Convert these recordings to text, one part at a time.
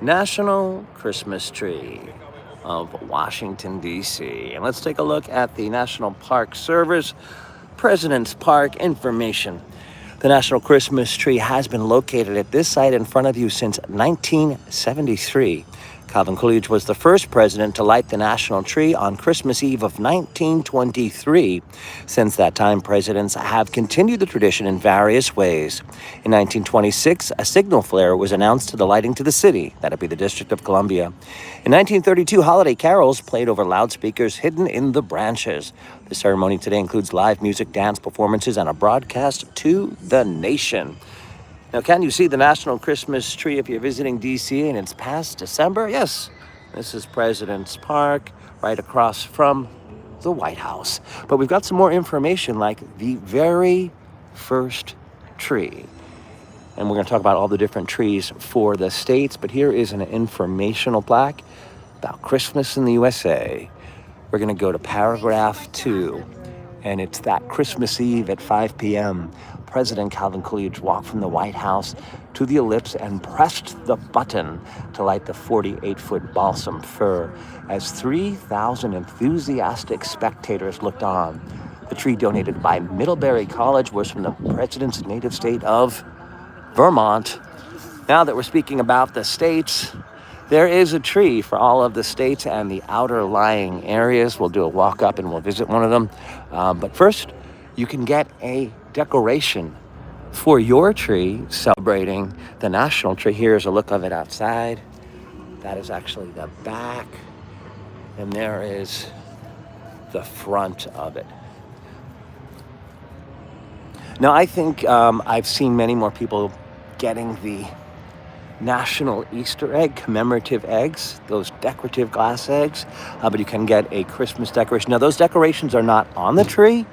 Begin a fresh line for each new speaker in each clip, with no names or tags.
National Christmas Tree of Washington, D.C. And let's take a look at the National Park Service President's Park information. The National Christmas Tree has been located at this site in front of you since 1973. Calvin Coolidge was the first president to light the national tree on Christmas Eve of 1923. Since that time, presidents have continued the tradition in various ways. In 1926, a signal flare was announced to the lighting to the city. That'd be the District of Columbia. In 1932, holiday carols played over loudspeakers hidden in the branches. The ceremony today includes live music, dance performances, and a broadcast to the nation. Now, can you see the National Christmas Tree if you're visiting D.C. and it's past December? Yes, this is President's Park, right across from the White House. But we've got some more information, like the very first tree. And we're going to talk about all the different trees for the states. But here is an informational plaque about Christmas in the USA. We're going to go to paragraph 2, and it's that Christmas Eve at 5 p.m., President Calvin Coolidge walked from the White House to the ellipse and pressed the button to light the 48-foot balsam fir as 3,000 enthusiastic spectators looked on. The tree donated by Middlebury College was from the president's native state of Vermont. Now that we're speaking about the states, there is a tree for all of the states and the outer lying areas. We'll do a walk up and we'll visit one of them. But first, you can get a decoration for your tree celebrating the national tree. Here's a look of it outside. That is actually the back. And there is the front of it. Now, I think I've seen many more people getting the National Easter egg, commemorative eggs, those decorative glass eggs, but you can get a Christmas decoration. Now, those decorations are not on the tree,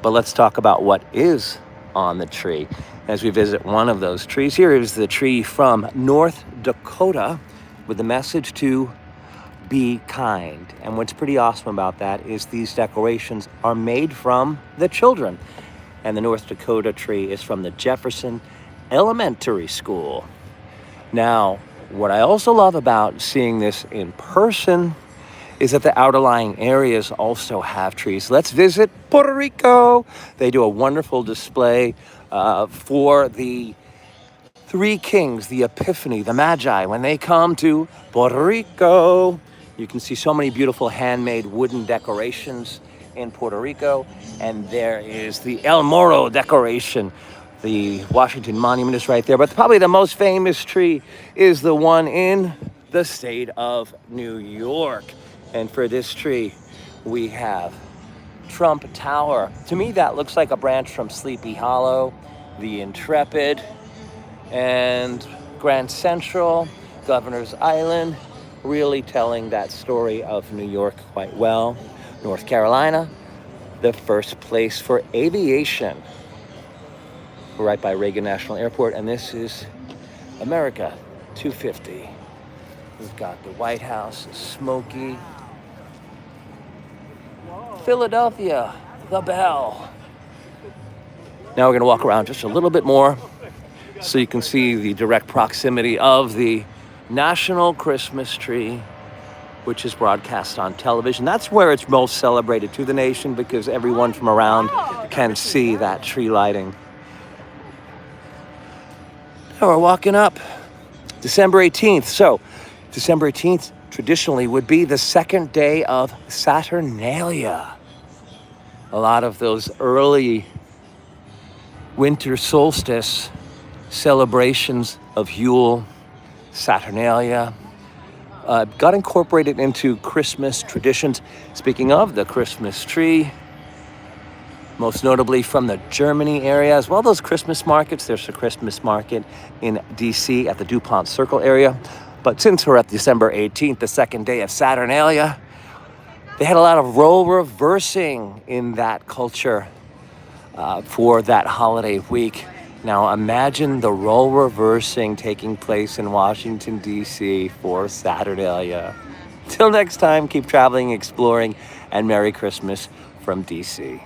but let's talk about what is on the tree as we visit one of those trees. Here is the tree from North Dakota with the message to be kind. And what's pretty awesome about that is these decorations are made from the children. And the North Dakota tree is from the Jefferson Elementary School. Now, what I also love about seeing this in person is that the outerlying areas also have trees. Let's visit Puerto Rico. They do a wonderful display for the three kings, the Epiphany, the Magi. When they come to Puerto Rico, you can see so many beautiful handmade wooden decorations in Puerto Rico. And there is the El Moro decoration. The Washington Monument is right there. But probably the most famous tree is the one in the state of New York. And for this tree, we have Trump Tower. To me, that looks like a branch from Sleepy Hollow, the Intrepid, and Grand Central, Governor's Island, really telling that story of New York quite well. North Carolina, the first place for aviation. We're right by Reagan National Airport, and this is America 250. We've got the White House, smoky. Philadelphia, the bell. Now we're going to walk around just a little bit more so you can see the direct proximity of the National Christmas Tree, which is broadcast on television. That's where it's most celebrated to the nation because everyone from around can see that tree lighting. Now we're walking up December 18th. So December 18th traditionally would be the second day of Saturnalia. A lot of those early winter solstice celebrations of Yule, Saturnalia, got incorporated into Christmas traditions. Speaking of the Christmas tree, most notably from the Germany area, as well as those Christmas markets. There's a Christmas market in D.C. at the DuPont Circle area. But since we're at December 18th, the second day of Saturnalia, they had a lot of role reversing in that culture for that holiday week. Now imagine the role reversing taking place in Washington, D.C. for Saturnalia. Till next time, keep traveling, exploring, and Merry Christmas from D.C.